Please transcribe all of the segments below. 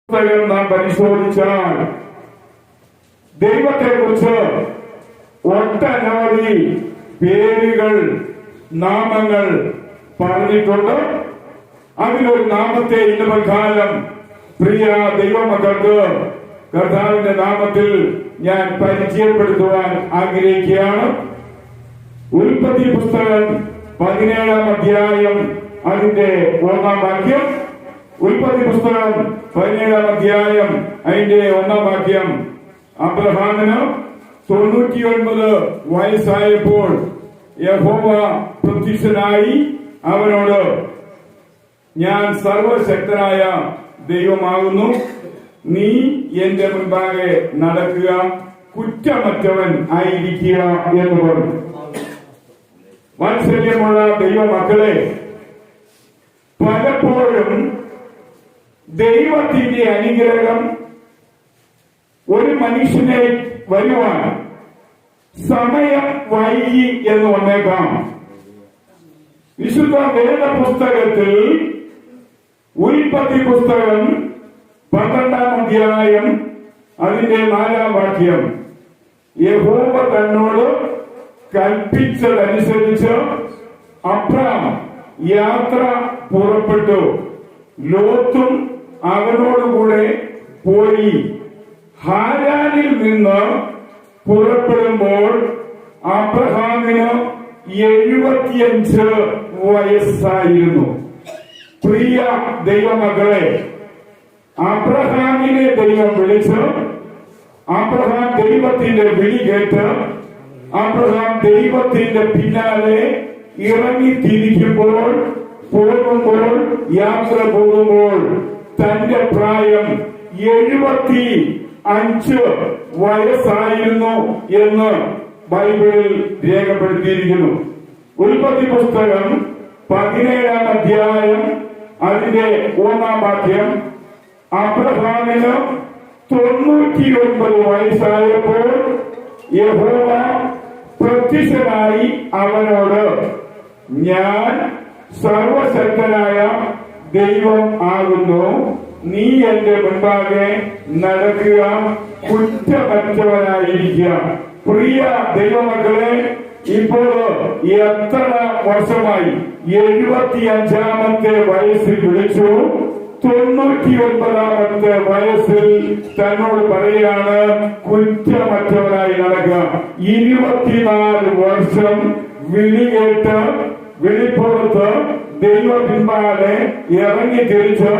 പുസ്തകം നാം പരിശോധിച്ചാൽ ദൈവത്തെ കുറിച്ച് ഒട്ടനവധി പേരുകൾ, നാമങ്ങൾ പറഞ്ഞിട്ടുണ്ട്. അതിലൊരു നാമത്തെ ഇന്ന് തൽക്കാലം പ്രിയ ദൈവമക്കൾക്ക് കർത്താവിന്റെ നാമത്തിൽ ഞാൻ പരിചയപ്പെടുത്തുവാൻ ആഗ്രഹിക്കുകയാണ്. ഉൽപ്പത്തി പുസ്തകം 17-ാം അധ്യായം അതിന്റെ 1-ാം വാക്യം. ഉൽപ്പത്തി പുസ്തകം 17-ാം അധ്യായം അതിന്റെ 1-ാം വാക്യം. അബ്രഹാമിന് 99 വയസ്സായപ്പോൾ യഹോവ പ്രത്യക്ഷനായി അവനോട്, ഞാൻ സർവശക്തനായ ദൈവമാകുന്നു, നീ എന്റെ മുൻപാകെ നടക്കുക, കുറ്റമറ്റവൻ ആയിരിക്കുക എന്ന് പറഞ്ഞു. വാത്സല്യമുള്ള ദൈവമക്കളെ, പലപ്പോഴും ദൈവത്തിന്റെ അനുഗ്രഹം ഒരു മനുഷ്യനെ വരുവാൻ സമയം വൈകി എന്ന് വന്നേക്കാം. വിശുദ്ധ വേദ പുസ്തകത്തിൽ ഉൽപ്പത്തി പുസ്തകം 12-ാം അധ്യായം അതിന്റെ 4-ാം വാക്യം, യഹോവ തന്നോട് കൽപ്പിച്ചതനുസരിച്ച് അബ്രാം യാത്ര പുറപ്പെട്ടു. ലോത്തും അവനോടുകൂടെ പോയി. ഹാരാനിൽ നിന്ന് പുറപ്പെടുമ്പോൾ അബ്രഹാമിന് 75 വയസ്സായിരുന്നു. പ്രിയ ദൈവമക്കളെ, അബ്രഹാമിനെ ദൈവം വിളിച്ച്, അബ്രഹാം ദൈവത്തിന്റെ വിളി കേട്ട് അബ്രഹാം ദൈവത്തിന്റെ പിന്നാലെ ഇറങ്ങി തിരിക്കുമ്പോൾ, യാത്ര പോകുമ്പോൾ തന്റെ പ്രായം 75 വയസ്സായിരുന്നു എന്ന് ബൈബിളിൽ രേഖപ്പെടുത്തിയിരിക്കുന്നു. ഉൽപ്പത്തി പുസ്തകം 17-ാം അധ്യായം അതിന്റെ 1-ാം വാക്യം, അബ്രഹാമിന് 99 വയസ്സായപ്പോൾ യഹോവ പ്രത്യക്ഷനായി അവനോട്, ഞാൻ സർവശക്തനായ ദൈവം ആകുന്നു, നീ എന്റെ മുൻപാകെ നടക്കുക, കുറ്റമറ്റവനായിരിക്കുക. പ്രിയ ദൈവമക്കളെ, ഇപ്പോൾ എത്ര വർഷമായി? 75-ാമത്തെ വയസ്സിൽ വിളിച്ചു, 99-ാമത്തെ വയസ്സിൽ തന്നോട് പറയാണ് കുറ്റമറ്റവനായി നടക്കുക. 24 വർഷം വിളി കേട്ട് വെളിപ്പുറത്ത് ദൈവ പിൻപാലെ ഇറങ്ങി തിരിച്ച്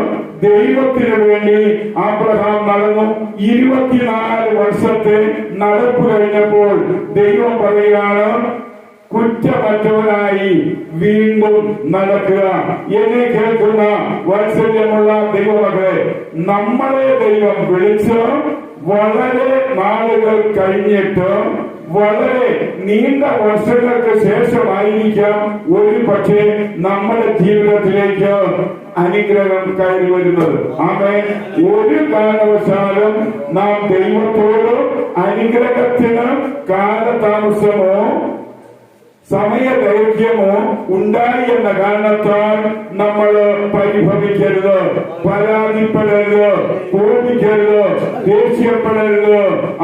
ദൈവത്തിന് വേണ്ടി അബ്രഹാം നടന്നു. 24 വർഷത്തെ നടപ്പ് കഴിഞ്ഞപ്പോൾ ദൈവം പറയുകയാണ്, കുറ്റമറ്റവനായി വീണ്ടും നടക്കുക. എന്നെ കേൾക്കുന്ന വാത്സല്യമുള്ള ദൈവമക്കളെ, നമ്മളെ ദൈവം വിളിച്ച് വളരെ നാളുകൾ കഴിഞ്ഞിട്ട്, വളരെ നീണ്ട വർഷങ്ങൾക്ക് ശേഷമായിരിക്കാം ഒരു പക്ഷേ നമ്മുടെ ജീവിതത്തിലേക്ക് അനുഗ്രഹം കയറി വരുന്നത്. ആമേൻ. ഒരു കാരണവശാലും നാം ദൈവത്തോട് അനുഗ്രഹത്തിന് കാലതാമസമോ സമയദൈർഘ്യമോ ഉണ്ടായി എന്ന കാരണത്താൽ നമ്മൾ പരിഭവിക്കരുത്, പരാതിപ്പെടരുത്, കോപിക്കരുത്, ദേഷ്യപ്പെടരുത്,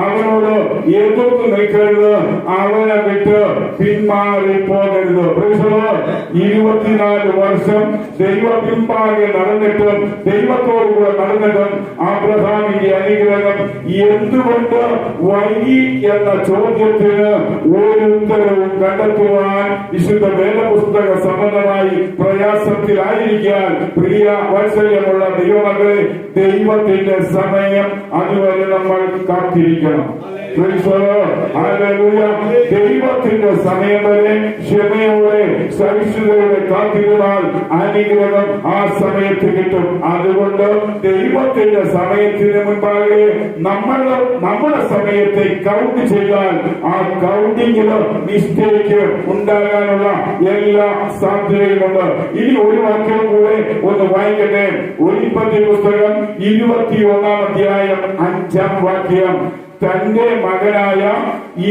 അവനോട് എതിർത്ത് നിൽക്കരുത്, അവനെ വിട്ട് പിന്മാറി പോകരുത്. 24 വർഷം ദൈവ പിൻപാകെ നടന്നിട്ടും, ദൈവത്തോടുകൂടെ നടന്നിട്ടും അബ്രഹാമിന്റെ അനുഗ്രഹം എന്തുകൊണ്ട് വൈകി എന്ന ചോദ്യത്തിന് ഒരു ഉത്തരവും കണ്ടെത്തുക വിശുദ്ധ വേദപുസ്തക സംബന്ധമായി പ്രയാസത്തിലായിരിക്കാൻ പ്രിയ വാത്സല്യമുള്ള ദൈവമക്കളെ, ദൈവത്തിന്റെ സമയം അതുവരെ നമ്മൾ കാത്തിരിക്കണം. ദൈവത്തിന്റെ സമയം വരെ ക്ഷമയോടെ സഹിഷ്ണുതയോടെ കാത്തിരുന്നാൽ അനുഗ്രഹം ആ സമയത്ത് കിട്ടും. അതുകൊണ്ട് ദൈവത്തിന്റെ സമയത്തിന് മുൻപാകെ നമ്മുടെ സമയത്തെ കൗണ്ട് ചെയ്താൽ ആ കൗണ്ടിങ്ങില് മിസ്റ്റേക്ക് ഉണ്ടാകാനുള്ള എല്ലാ സാധ്യതയുമുണ്ട്. ഇനി ഒരു വാക്യം കൂടെ ഒന്ന് വായിക്കട്ടെ. ഉൽപ്പത്തി പുസ്തകം 21-ാം അധ്യായം 5-ാം വാക്യം, തന്റെ മകനായ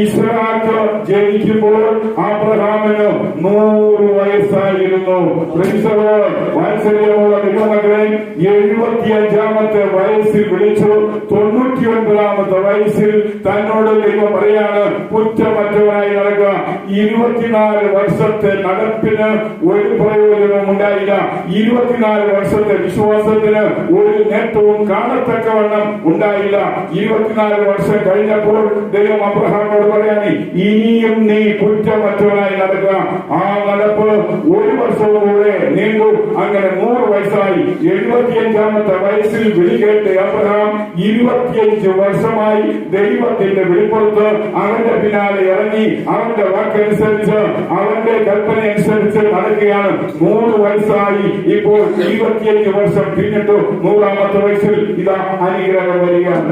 ഇസ്ഹാക്ക് ജനിക്കുമ്പോൾ അബ്രഹാമിന് 100 വയസ്സായിരുന്നു. വാത്സല്യമുള്ള ദൈവമക്കളെ, 75-ാമത്തെ വയസ്സിൽ വിളിച്ചു. 99-ാമത്തെ വയസ്സിൽ തന്നോട് ദൈവം പറയാണ്, കുറ്റമറ്റവനായി നടക്കുക. 24 വർഷത്തെ നടപ്പിന് ഒരു പ്രയോജനവും ഉണ്ടായില്ല. 24 വർഷത്തെ വിശ്വാസത്തിന് ഒരു നേട്ടവും കാണത്തക്കവണ്ണം ഉണ്ടായില്ല. 24 വർഷം കഴിഞ്ഞപ്പോൾ ദൈവം അബ്രഹാമിനോട് പറയാണ്, ഇനിയും നീ കുറ്റമറ്റവനായി നടക്കുക. ആ നടപ്പ് 1 വർഷവും കൂടെ നീണ്ടു. അങ്ങനെ 100 വയസ്സായി. 75-ാമത്തെ വയസ്സിൽ വിളി കേട്ട് അബ്രഹാം 25 വർഷമായി ദൈവത്തിന്റെ വെളിപ്പുറത്ത് അവന്റെ പിന്നാലെ ഇറങ്ങി അവന്റെ വാക്കനുസരിച്ച് അവന്റെ കൽപ്പന അനുസരിച്ച് നടക്കുകയാണ്. 100 വയസ്സായി. ഇപ്പോൾ 25 വർഷം പിന്നിട്ടു. 100-ാമത്തെ വയസ്സിൽ ഇതാ അനുഗ്രഹം വരികയാണ്.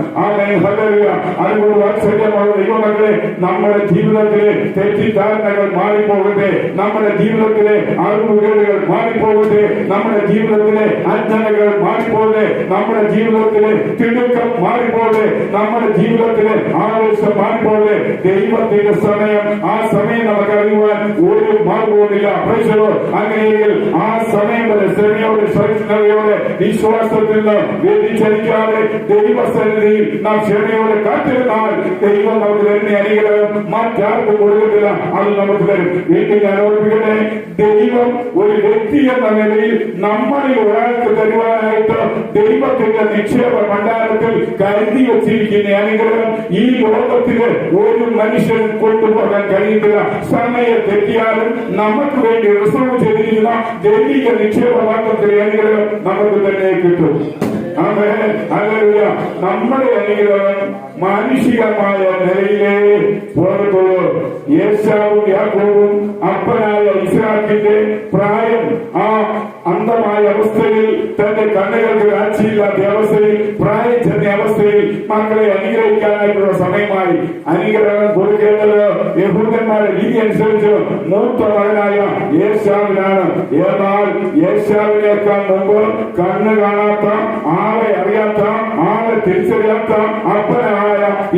അതുകൊണ്ട് വാത്സല്യമുള്ള ദൈവമക്കളെ, നമ്മുടെ ജീവിതത്തിലെ തെറ്റിദ്ധാരണകൾ മാറിപ്പോകട്ടെ. നമ്മുടെ ജീവിതത്തിലെ അറിവുകേടുകൾ മാറിപ്പോകട്ടെ. നമ്മുടെ ജീവിതത്തിലെ അജ്ഞതകൾ മാറിപ്പോകട്ടെ. നമ്മുടെ ജീവിതത്തിലെ തിടുക്കം മാറിപ്പോകട്ടെ. നമ്മുടെ ജീവിതത്തിലെ ആവേശം മാറിപ്പോകട്ടെ. ദൈവത്തിന്റെ സമയം, ആ സമയം നമുക്ക് അറിയുവാൻ ഒരു മാർഗവുമില്ല. അങ്ങനെയെങ്കിൽ ആ സമയം വരെ ശ്രമയോടെ സഹിഷ്ണുതയോടെ വിശ്വാസത്തിൽ നിന്ന് വ്യതിചലിക്കാതെ ദൈവസന്നിധിയിൽ നാം ക്ഷമയോടെ കാത്തിരുന്നാൽ ദൈവം നമുക്ക് തരുന്ന അനുഗ്രഹം മറ്റാർക്കും കൊടുക്കത്തില്ല. അത് നമുക്ക് തരും. വീട്ടിൽ ഞാൻ ഓർപ്പിക്കട്ടെ, ദൈവം ഒരു വ്യക്തി എന്ന നിലയിൽ നമ്മളിൽ ഒരാൾക്ക് തരുവാനായിട്ട് ദൈവത്തിന്റെ നിക്ഷേപ ഭണ്ഡാരത്തിൽ കരുതി വച്ചിരിക്കുന്ന അനുഗ്രഹം ഈ ലോകത്തിന് ഒരു മനുഷ്യൻ കൊണ്ടുപോകാൻ കഴിയുന്നില്ല. സമയം തെറ്റിയാലും നമുക്ക് വേണ്ടി റിസർവ് ചെയ്തിരിക്കുന്ന ദൈവിക നിക്ഷേപ പാത്രത്തിലെ അനുഗ്രഹം നമുക്ക് തന്നെ കിട്ടും. നമ്മുടെ അനുഗ്രഹം മാനുഷികമായ നിലയിലേ പോകത്തുള്ളൂ. യേശാവും യാക്കോബും അപ്പനായ ഇസ്ഹാക്കിന്റെ പ്രായം ആ അന്ധമായ അവസ്ഥയിൽ, തന്റെ കണ്ണുകൾക്ക് കാഴ്ചയില്ലാത്ത അവസ്ഥയിൽ, പ്രായം ചെന്ന അവസ്ഥയിൽ മക്കളെ അനുഗ്രഹിക്കാനായിട്ടുള്ള സമയമായി. അനുഗ്രഹം കൊടുക്കേണ്ടത് യഹൂദന്മാരുടെ രീതി അനുസരിച്ച് മൂത്ത മകനായ യേശാവിനാണ്. എന്നാൽ യേശാവിനേക്കാൾ മുമ്പ് കണ്ണ് കാണാത്ത, ആളെ അറിയാത്ത, ആളെ തിരിച്ചറിയാത്ത അപ്പനായ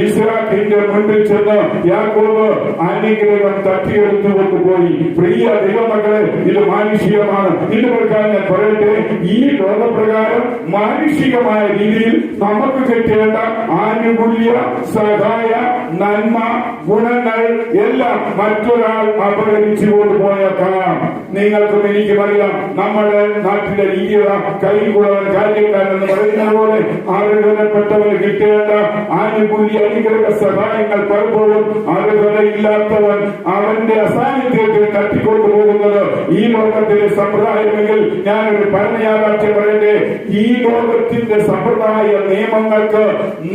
ഇസ്ഹാക്കിന്റെ മുൻപിൽ ചെന്ന് യാക്കോബ് അനുഗ്രഹം തട്ടിയെടുത്തുകൊണ്ട് പോയി. പ്രിയ ദൈവമക്കളെ, ഇത് മാനുഷികമാണ്. ഇത് ഞാൻ പറയട്ടെ, ഈ ലോകപ്രകാരം മാനുഷികമായ രീതിയിൽ നമുക്ക് കിട്ടേണ്ട ആനുകൂല്യ, സഹായ, നന്മ, ഗുണങ്ങൾ എല്ലാം മറ്റൊരാൾ അപഹരിച്ചു കൊണ്ടുപോയേക്കാം. നിങ്ങൾക്കും എനിക്കും അറിയാം, നമ്മുടെ നാട്ടിലെ രീതിയുള്ള കൈകുളവൻ കാര്യക്കാരൻ എന്ന് പറയുന്ന പോലെ അർഹതപ്പെട്ടവന് കിട്ടേണ്ട ആനുകൂല്യ, അനുഗ്രഹ സഹായങ്ങൾ പലപ്പോഴും അർഹതയില്ലാത്തവൻ അവന്റെ അസാന്നിധ്യത്തിൽ തട്ടിക്കൊണ്ടുപോകുന്നത് ഈ ലോകത്തിലെ സമ്പ്രദായമെങ്കിൽ ഞാനൊരു പരമയാഥാർത്ഥ്യം പറയട്ടെ, ഈ ലോകത്തിന്റെ സമ്പ്രദായ നിയമങ്ങൾക്ക്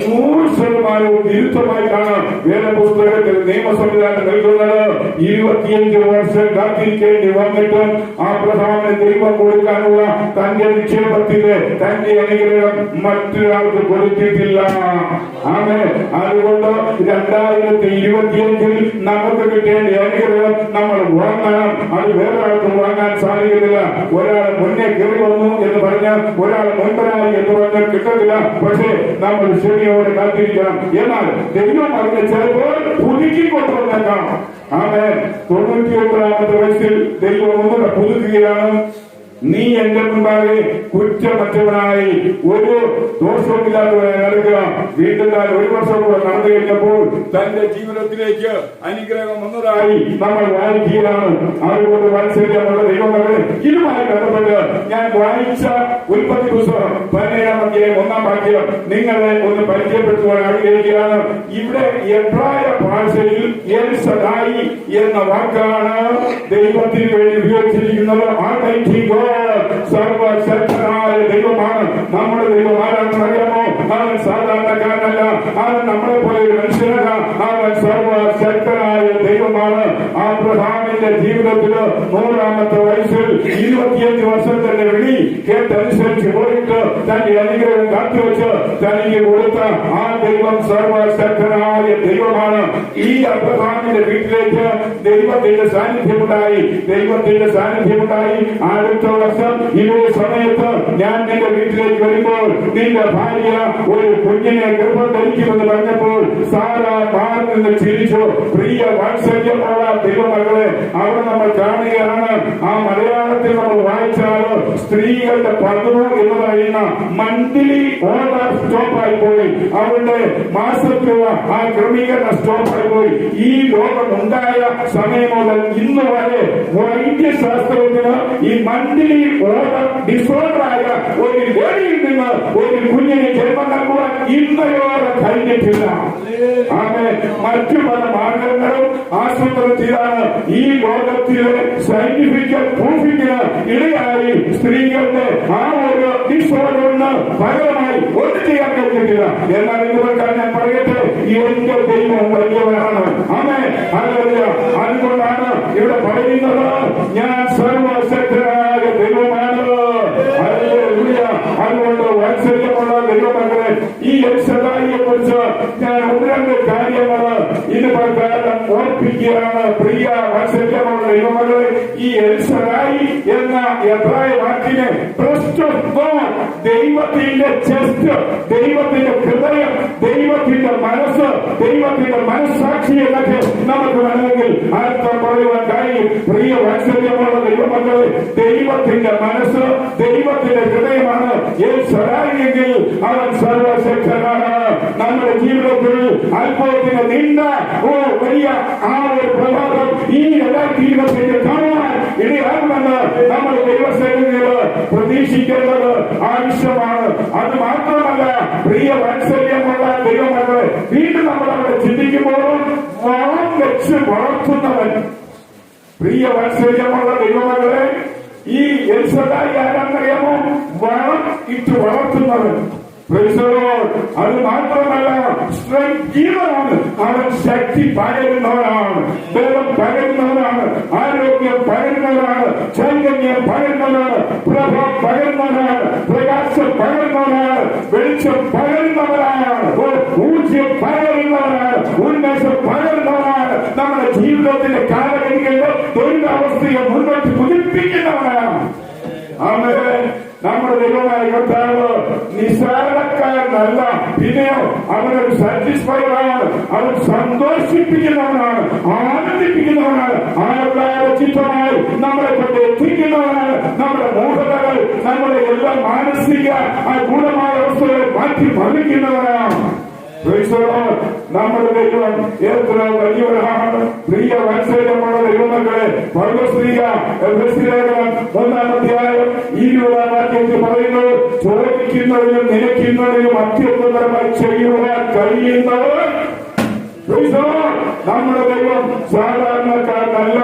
100% വിരുദ്ധമായിട്ടാണ് വേദപുസ്തകത്തിൽ നിയമ സംവിധാനം നൽകുന്നത്. 25 വർഷം കാത്തിരിക്കേണ്ടി വന്നിട്ടും അബ്രഹാമിന് ദൈവം കൊടുക്കാനുള്ള തന്റെ നിക്ഷേപത്തില് തന്റെ അനുഗ്രഹം മറ്റൊരാൾക്ക് കൊടുത്തിട്ടില്ല. അതുകൊണ്ട് 2025 നമുക്ക് കിട്ടേണ്ട അനുഗ്രഹം നമ്മൾ വാങ്ങണം. അത് വേറെ ആൾക്ക് വാങ്ങാൻ സാധിക്കുന്നില്ല. ഒരാൾ മുന്നേ കയറി വന്നു എന്ന് പറഞ്ഞാൽ, ഒരാൾ മുൻപനായി എന്ന് പറഞ്ഞാൽ കിട്ടത്തില്ല. പക്ഷേ നമ്മൾ ക്ഷമയോടെ കാത്തിരിക്കണം. എന്നാൽ ദൈവം അതിനെ ചിലപ്പോൾ പുതുക്കിക്കൊണ്ടുവന്നേക്കാം. 99-ാമത്തെ വയസ്സിൽ ദൈവം ഒന്നുകൂടെ പുതുക്കുകയാണ്. നീ എന്റെ മുൻപാകെ കുറ്റമറ്റവനായി ഒരു ദോഷവുമില്ലാത്തവനായി നടക്കുക. വീണ്ടും 1 വർഷം കൂടെ നടന്നു കഴിഞ്ഞപ്പോൾ തന്റെ ജീവിതത്തിലേക്ക് അനുഗ്രഹം വന്നതായി നമ്മൾ വായിക്കുകയാണ്. അതുകൊണ്ട് വാത്സല്യമുള്ള ദൈവമക്കളെ, ഇതുമായി ബന്ധപ്പെട്ട് ഞാൻ വായിച്ച ഉൽപ്പത്തി പുസ്തകം 17-ാം അധ്യായം 1-ാം വാക്യം നിങ്ങളെ ഒന്ന് പരിചയപ്പെടുത്തുവാൻ ആഗ്രഹിക്കുകയാണ്. ഇവിടെ എബ്രായ ഭാഷയിൽ എൽ ശദായി എന്ന വാക്കാണ് ദൈവത്തിന് വേണ്ടി ഉപയോഗിച്ചിരിക്കുന്നത്. സർവശക്തനായ ദൈവമാണ് നമ്മുടെ ദൈവം. ആരാണെന്ന് അറിയാമോ? അവൻ സാധാരണക്കാരനല്ല. അവൻ നമ്മളെ പോലെ ഒരു മനുഷ്യനല്ല. അവൻ സർവശക്തനായ ദൈവമാണ്. അബ്രഹാമിന്റെ ജീവിതത്തില് 100-ാമത്തെ വയസ്സിൽ 25 വർഷത്തിന്റെ വിളി കേട്ടനുസരിച്ച് പോയിട്ട് തന്റെ അനുഗ്രഹം കാത്തുവെച്ച് തനിക്ക് കൊടുത്ത ആ ദൈവം സർവശക്തനായ ദൈവമാണ്. ഈ അബ്രഹാമിന്റെ വീട്ടിലേക്ക് ദൈവത്തിന്റെ സാന്നിധ്യമുണ്ടായി. അടുത്ത വർഷം ഇതേ സമയത്ത് ഞാൻ നിന്റെ വീട്ടിലേക്ക് വരുമ്പോൾ നിന്റെ ഭാര്യ ഒരു കുഞ്ഞിനെ ഗർഭം ധരിക്കുമെന്ന് പറഞ്ഞപ്പോൾ സാറ മാറി നിന്ന് ചിരിച്ചു. പ്രിയ വാത്സല്യമുള്ള ദൈവമകളെ, അവിടെ നമ്മൾ കാണുകയാണ്. ആ മലയാളത്തിൽ നമ്മൾ വായിച്ചാൽ സ്ത്രീകളുടെ പതിവ് എന്ന് പറയുന്ന മന്ത്ലി ഓർഡർ സ്റ്റോപ്പായി പോയി. അവരുടെ മാസത്തിലുള്ള ആ ക്രമീകരണം സ്റ്റോപ്പായി പോയി. ഈ രോഗം ഉണ്ടായ സമയം മുതൽ ഇന്ന് വരെ വൈദ്യശാസ്ത്രത്തിന് ഈ മന്ത്ലി ഓർഡർ ഡിസോർഡറായ ഒരു ലേഡിയിൽ നിന്ന് ഒരു കുഞ്ഞിന് ജന്മം നൽകുവാൻ ഇന്നയോടെ കഴിഞ്ഞിട്ടില്ല. മറ്റു പല മാർഗങ്ങളും ആശുപത്രിയിലാണ് ഈ ലോകത്തിലെ സയന്റിഫിക്കൽ പ്രൂഫിങ്ങിന് ഇടയായി സ്ത്രീകളുടെ ആ ഒരു ഡിസോർഡറിന് പകരമായി ഒന്നും ചെയ്യാൻ കഴിഞ്ഞിട്ടില്ല. എന്നാൽ ഇതുകൊണ്ടാണ് ഞാൻ പറയട്ടെ, എന്റെ ദൈവം വലിയവരാണ്. അതുകൊണ്ടാണ് ഇവിടെ പറയുന്നത്, ഞാൻ സർവശക്തനായ ദൈവമാണ്. അതുകൊണ്ട് വാത്സല്യമുള്ള ദൈവമക്കളെ, ഈ എൽശദായിയെ കുറിച്ച് ഞാൻ ഒന്ന് രണ്ട് കാര്യങ്ങൾ ഇത് പ്രകാരം ഓർപ്പിക്കുകയാണ്. പ്രിയ വാത്സല്യമുള്ള ദൈവമക്കളെ, ഈ എൽശദായി എന്ന എബ്രായ വാക്കിനെ ദൈവത്തിന്റെ ചെസ്റ്റ്, ദൈവത്തിന്റെ ഹൃദയം, ദൈവത്തിന്റെ മനസ്സ്, ദൈവത്തിന്റെ മനസ്സാക്ഷി എന്നൊക്കെ നമുക്ക് വേണമെങ്കിൽ അർത്ഥം പറയുവാൻ കഴിയും. പ്രിയ വാത്സല്യമുള്ള ദൈവമക്കളെ, ദൈവത്തിന്റെ മനസ്സ്, ദൈവത്തിന്റെ ഹൃദയമാണ് എങ്കിൽ അവൻ സർവശക്തനാണ്. നമ്മുടെ ജീവിതത്തിൽ അത്ഭുതത്തിന് നിന്ന വലിയ ആ ഒരു പ്രഭാതം ഈ 2020 കാണുവാൻ ഇടയാകുമെന്ന് നമ്മൾ ദൈവസേനകൾ പ്രതീക്ഷിക്കേണ്ടത് ആവശ്യമാണ്. അത് മാത്രമല്ല, പ്രിയ വാത്സല്യമുള്ള ദൈവമക്കളെ, വീണ്ടും നമ്മൾ അവിടെ ചിന്തിക്കുമ്പോഴും വളം വെച്ച് വളർത്തുന്നവൻ, പ്രിയ വാത്സല്യമുള്ള ദൈവമക്കളെ, ഈ എൽശദായി ആരാന്നറിയാമോ? വളം ഇട്ട് വളർത്തുന്നവൻ. അത് മാത്രമല്ല, ജീവനാണ്. അവൻ ശക്തി പകരുന്നവനാണ്, ബലം പകരുന്നവനാണ്, ആരോഗ്യം പകരുന്നവനാണ്, ചൈതന്യം പകരുന്നവനാണ്, പ്രഭ പകരുന്നവനാണ്, പ്രകാശം പകരുന്നവനാണ്, വെളിച്ചം പകരുന്നവനാണ്, ഊർജ്ജം പകരുന്നവനാണ്, ഉന്മേഷം പകരുന്നവനാണ്. നമ്മുടെ ജീവിതത്തിന്റെ കാലഘട്ടങ്ങളിലെ തൊഴിലവസ്ഥയെ മുന്നോട്ട് കുതിപ്പിക്കുന്നവനാണ്. നമ്മുടെ ദൈവമായ കർത്താവ് നിസ്സാരക്കാരനല്ല, പിന്നെയോ അവനൊരു സാറ്റിസ്ഫൈഡാണ്, അവൻ സന്തോഷിപ്പിക്കുന്നവനാണ്, ആനന്ദിപ്പിക്കുന്നവനാണ്, ആരോഗ്യചിത്തമായി നമ്മളെ കൊണ്ട് എത്തിക്കുന്നവനാണ്. നമ്മുടെ മൂഢതകൾ, നമ്മുടെ എല്ലാ മാനസിക ആ ഗുണമായ അവസ്ഥകളെ മാറ്റി മറിക്കുന്നവനാണ്. നമ്മുടെ ദൈവം എത്ര വലിയവരാണ്. പ്രിയ വാത്സല്യമുള്ള ദൈവമക്കളെ, പൗലോസ്ലീഹ എഫെസ്യലേഖനം 3-ാം പറയുന്നത്, ചോദിക്കുന്നതിനും നിലയ്ക്കുന്നതിനും അത്യുന്നതമായി ചെയ്യുവാൻ കഴിയുന്നവർ നമ്മുടെ ദൈവം സാധാരണക്കാരനല്ല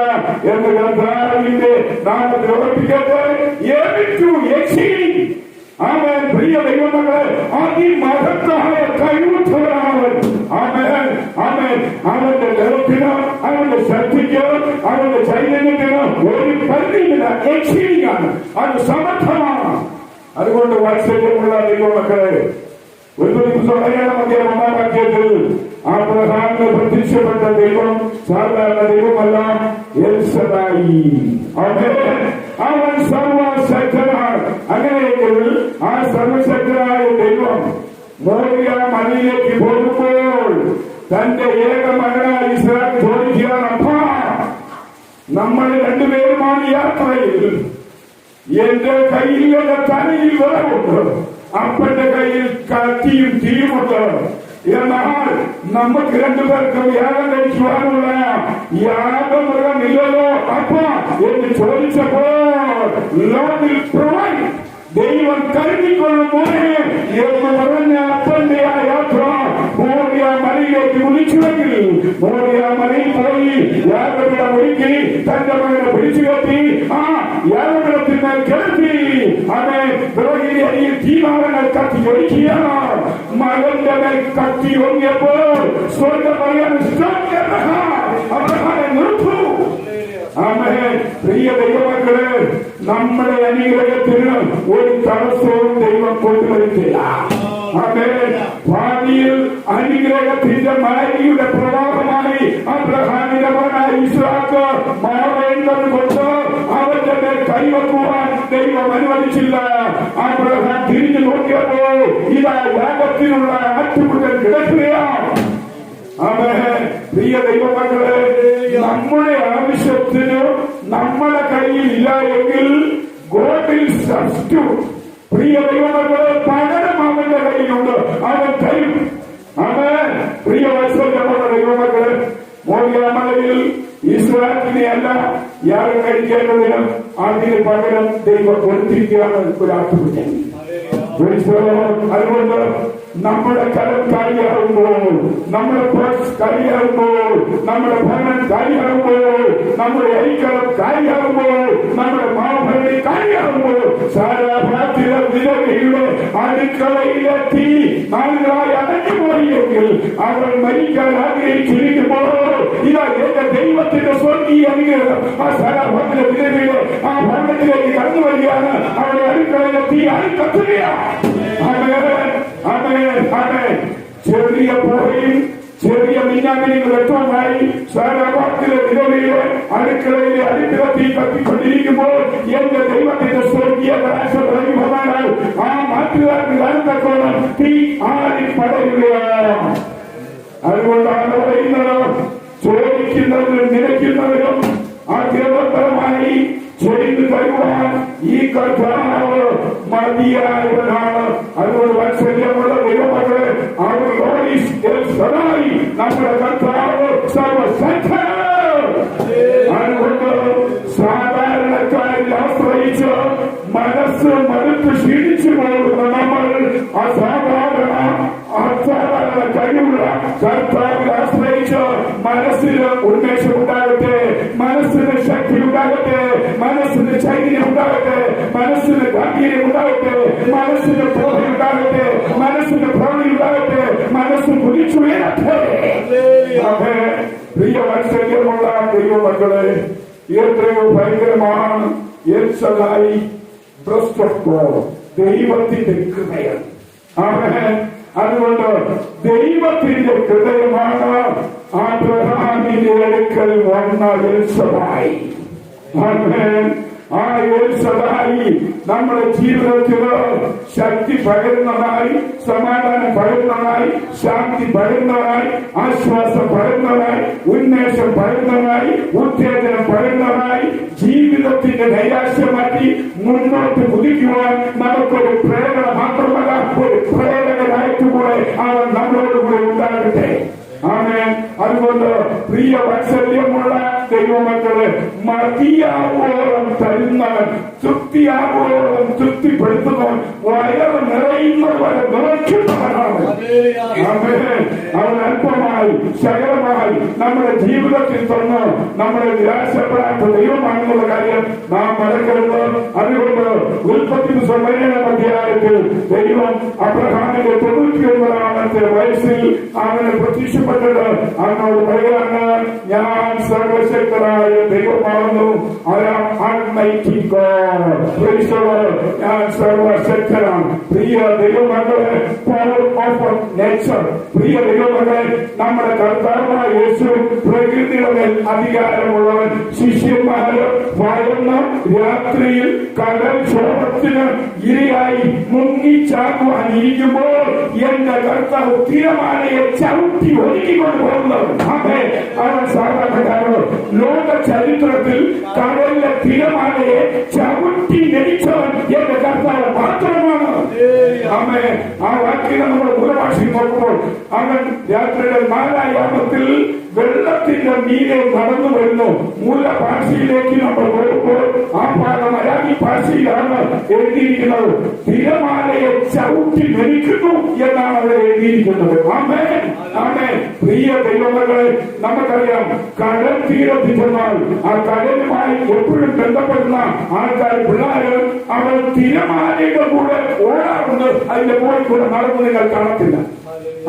എന്ന് കർത്താവിന്റെ നാമത്തിൽ ഉറപ്പിക്കട്ടെ. അവൻ പ്രിയ ദൈവമകളെ അതിമഹത്തായ കഴിവുള്ളവരാണ്. അവന്റെ ബലത്തിന്, അവന്റെ ശക്തിക്ക്, അവന്റെ ചൈതന്യത്തിന് ഒരു പരിധിയില്ല. എക്സീലിംഗാണ്, അത് സമർത്ഥമാണ്. അതുകൊണ്ട് വാത്സല്യമുള്ള ദൈവമക്കളെ, ഒന്നാം വാക്യത്തിൽ അബ്രഹാമിന് പ്രത്യക്ഷപ്പെട്ട ദൈവം സാധാരണ ദൈവമല്ല, എൽശദായി. അവൻ സർവശക്തനാണ്. അങ്ങനെയെങ്കിൽ ആ സർവശക്തനായ ദൈവം മോറിയ മലയിലേക്ക് പോകുമ്പോൾ തന്റെ ഏക മകനായ ഇസ്രായേൽ ചോദിക്കുകയാണ്, അപ്പാ, നമ്മൾ രണ്ടുപേരുമാണ് യാത്രയിൽ. എന്റെ കയ്യിൽ എന്റെ തലയിൽ വിറവുണ്ട്, അപ്പന്റെ കയ്യിൽ കത്തിയും തീയുമുണ്ട്. എന്നാൽ നമുക്ക് രണ്ടുപേർക്കും യാഗം കഴിക്കുവാനുള്ള യാഗമൃഗമില്ലല്ലോ അപ്പ എന്ന് ചോദിച്ചപ്പോൾ ദൈവം കരുതിക്കൊള്ളും മോനെ എന്ന് പറഞ്ഞ അപ്പന്റെ ആ യാത്ര മോറിയ മലയിലേക്ക് വിളിച്ചുവെങ്കിൽ മോറിയ മലയിൽ പോയി യാഗപീഠം ഒരുക്കി തന്റെ മകനെ പിടിച്ചു കെട്ടി ആ യാഗപീഠത്തിന്മേൽ കിടത്തി അവൻ ദ്രോഹിയുടെ അരിയിൽ തീമാനങ്ങൾ കത്തി ഒഴിക്കുകയാണ്. മകന്റെ മേൽ കത്തി ഒങ്ങിയപ്പോൾ സ്വർഗം പറയാൻ അബ്രഹാമെ നിർത്തു. പ്രിയ ദൈവമക്കളെ, നമ്മുടെ അനുഗ്രഹത്തിന് ഒരു തടസ്സവും ദൈവം കൊണ്ടുവരുത്തില്ല. ഭാവിയിൽ അനുഗ്രഹം അനുഗ്രഹത്തിന്റെ മാരിയുടെ പ്രവാഹമായി അബ്രഹാമിന്റെ മകനായ ഇസ്ഹാക്ക് മാറേണ്ടത് കൊണ്ട് അവന്റെ മേൽ കൈവക്കുവാൻ ദൈവം അനുവദിച്ചില്ല. അബ്രഹാം തിരിഞ്ഞു നോക്കിയപ്പോൾ ഇതാ യാഗത്തിനുള്ള ആറ്റുകുട്ടൻ കിടക്കുകയാണ്. പ്രിയ ദൈവമക്കളെ, നമ്മുടെ ആവശ്യത്തിന് നമ്മുടെ കയ്യിൽ ഇല്ല എങ്കിൽ God will substitute. പ്രിയ ദൈവമക്കളെ, പകരം അവന്റെ കയ്യിലുണ്ട്, അവൻ തരും. പ്രിയ വത്സരമുള്ള ദൈവമക്കളെ, മോദിയാമലയിൽ ഇസ്രായേലിനെ അല്ല യാഗം കഴിക്കേണ്ടതിന് അതിന് പകരം ദൈവം കൊടുത്തിരിക്കുകയാണ് ഒരു ആട്ടുകുട്ടൻ. അതുകൊണ്ട് നമ്മുടെ കലം കാലിയാകുമ്പോൾ, നമ്മുടെ പ്രസ് കാലിയാകുമ്പോൾ, നമ്മുടെ ഭരണം കാലിയാകുമ്പോൾ, നമ്മുടെ ഐക്യം കാലിയാകുമ്പോൾ, നമ്മുടെ മാഭരണി കാലിയാകുമ്പോൾ, സാരാഭാത്തില വിധവയുടെ അടുക്കളയിലെത്തി നാളുകളായി അടഞ്ഞുപോയെങ്കിൽ അവൾ മരിക്കാൻ ആഗ്രഹിച്ചിരിക്കുമ്പോൾ ഇതാ എന്റെ ദൈവത്തിന്റെ സ്വർഗീയ അനുഗ്രഹം ആ സാരാഭാത്തില വിധവയുടെ ആ ഭരണത്തിലേക്ക് കടന്നു വരികയാണ്. അവളെ അടുക്കളയിലെത്തി കത്തുകയാണ്. ചെറിയ പുറയും ചെറിയ മിന്നാമിനികൾ വ്യക്തമായി സാരാഭാത്തിലെ വിധവയുടെ അടുക്കളയിലെ അടുക്കളത്തിൽ കത്തിക്കൊണ്ടിരിക്കുമ്പോൾ എന്റെ ദൈവത്തിന്റെ സ്വർഗീയ കലാശാൽ ആ മാറ്റുകാർക്ക് കാലത്തക്കോളം തീ ആരി പടരുകയാണ്. അതുകൊണ്ടാണ് പറയുന്നത്, ചോദിക്കുന്നതിനും നിലയ്ക്കുന്നതിനും ആഗ്രഹപരമായി ചെയ്തു തരുവാൻ ഈ കർത്താവ് മതിയായവനാണ്. അതുകൊണ്ട് വാത്സല്യമുള്ള ദൈവമക്കളെ, സദായി നമ്മുടെ കർത്താവ് സർവശക്തൻ. അതുകൊണ്ട് സാധാരണക്കാരിൽ ആശ്രയിച്ച് മനസ്സ് മടുത്ത് ക്ഷീണിച്ചു പോകുന്ന നമ്മൾ അസാധാരണ കഴിവുള്ള കർത്താവിൽ ആശ്രയിച്ച് മനസ്സിന് ഉന്മേഷം ഉണ്ടാകട്ടെ, മനസ്സിന് ശക്തി ഉണ്ടാകട്ടെ, മനസ്സിന് ചൈതന്യം ഉണ്ടാകട്ടെ, മനസ്സിന് ഗാംഭീര്യം ഉണ്ടാകട്ടെ, മനസ്സിന് ബോധം ഉണ്ടാകട്ടെ, മനസ്സിന് പ്രവണി ഉണ്ടാകട്ടെ, മനസ്സ് കുതിച്ചുയരട്ടെ. പ്രിയ വാത്സല്യമുള്ള ദൈവമക്കളെ, എത്രയോ ഭയങ്കരമാണ് ദൈവത്തിന്റെ കൃപയാണ്. അതുകൊണ്ട് ദൈവത്തിന്റെ ഹൃദയമാണ് അബ്രഹാമിന്റെ അടുക്കൽ വന്ന എൽസദായി. ആ എൽസദായി നമ്മുടെ ജീവിതത്തില് ശക്തി പകരുന്നതായി, സമാധാനം പകരുന്നതായി, ശാന്തി പകരുന്നതായി, ആശ്വാസം പകരുന്നതായി, ഉന്മേഷം പകരുന്നതായി, ഉത്തേജനം പകരുന്നതായി, ജീവിതത്തിന്റെ നൈരാശ്യ മാറ്റി മുന്നോട്ട് കുതിക്കുവാൻ നമുക്കൊരു പ്രേരണ മാത്രമല്ല, ഒരു പ്രേരകനായിട്ടുകൂടെ അവൻ നമ്മളോടുകൂടെ ഉണ്ടാകട്ടെ. ആമേൻ. അതുകൊണ്ട് പ്രിയ വാത്സല്യമുള്ള ദൈവമക്കളെ, മതിയാവോളം തരുന്നവൻ, തൃപ്തിയാവോളം തൃപ്തിപ്പെടുത്തുന്നവൻ, വയറ് നിറയുന്നത് വരെ നിറയ്ക്കുന്നവനാണ്. അവൻ അല്പമായി ശകലമായി നമ്മുടെ ജീവിതത്തിൽ തന്ന് നമ്മളെ നിരാശപ്പെടാത്ത ദൈവമാണെന്നുള്ള കാര്യം നാം മറക്കരുത്. അതുകൊണ്ട് ഉൽപ്പത്തി അധ്യായത്തിൽ ദൈവം അബ്രഹാമിന്റെ 99-ാമത്തെ വയസ്സിൽ അവനെ പ്രത്യക്ഷപ്പെട്ടത് അവനോട് പറയുകയാണ്, ഞാൻ സർവശക്തനായ ദൈവമാകുന്നു. ഞാൻ സർവശക്തനാണ്. പ്രിയ ദൈവമക്കളെ, പവർ ഓഫ് നേച്ചർ. പ്രിയ ദൈവമക്കളെ, നമ്മുടെ കർത്താവായ യേശു പ്രകൃതിയുടെ മേൽ അധികാരമുള്ളവൻ. ശിഷ്യന്മാര് ഭയന്ന് രാത്രിയിൽ കടൽ ക്ഷോഭത്തിന് ഇരയായി മുങ്ങിച്ചാക്കുവാൻ ഇരിക്കുമ്പോൾ എന്റെ കർത്താവ് തിരമാലയെ ചവിട്ടി ഒരുക്കിക്കൊണ്ട് പോകുന്നവൻ. അവൻ സാധാരണക്കാരോ ലോക ചരിത്രത്തിൽ കടലിലെ തിരമാലയെ ചവിട്ടി നെടിച്ചവൻ എന്റെ കർത്താവ് മാത്രമാണ്. ആ വാക്കിനെ നമ്മൾ മൂലഭാഷയിൽ നോക്കുമ്പോൾ അവൻ രാത്രിയുടെ 4-ാം യാമത്തിൽ വെള്ളത്തിന്റെ മീതെ നടന്നു വരുന്നു. മൂലഭാഷയിലേക്ക് നമ്മൾ നോക്കുമ്പോൾ ആ ഭാഗം മലയാളി ഭാഷയിലാണ് എഴുതിയിരിക്കുന്നത്. തിരമാലയെ ചവിട്ടി ധരിക്കുന്നു എന്നാണ് അവിടെ എഴുതിയിരിക്കുന്നത്. ആമേൻ, ആമേൻ. പ്രിയ ദൈവമക്കളെ, നമുക്കറിയാം കടൽ തീരത്തിൽ ചെന്നാൽ ആ കടലുമായി എപ്പോഴും ബന്ധപ്പെടുന്ന ആൾക്കാർ, പിള്ളേര്, അവർ തിരമാലയുടെ കൂടെ ഓടാറുണ്ട്. അതിന്റെ മുകളിൽ കൂടെ നടന്നു നിങ്ങൾ കാണത്തില്ല.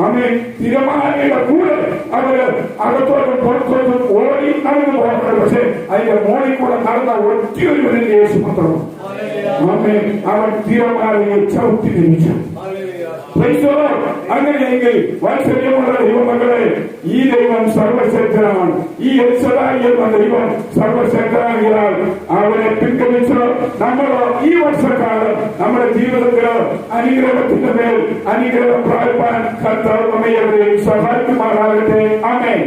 ആമേൻ. തിരമാലയുടെ കൂടെ അവര് അകത്തോട്ടും പുറത്തോട്ടും ഓടി നടന്നു പോകണം. പക്ഷെ അതിന്റെ മോളിൽ കൂടെ നടന്ന ഒറ്റയൊരു യേശു മാത്രമാണ്. ആമേൻ. അവൻ തിരമാലയെ ചവിട്ടി ധരിച്ചു. അങ്ങനെയെങ്കിൽ വാത്സല്യമുള്ള ദൈവമക്കളെ, ഈ ദൈവം സർവശക്തനാണ്. ഈ എൽശദായി എന്ന ദൈവം സർവശക്തനാകിയാൽ അവനെ പിൻഗമിച്ച് നമ്മൾ ഈ വർഷക്കാലം നമ്മുടെ ജീവിതത്തില് അനുഗ്രഹത്തിന്റെ മേൽ അനുഗ്രഹം പ്രാപിപ്പാൻ കർത്താവ് നമ്മെ സഹായിക്കുമാറാകട്ടെ. ആമേൻ.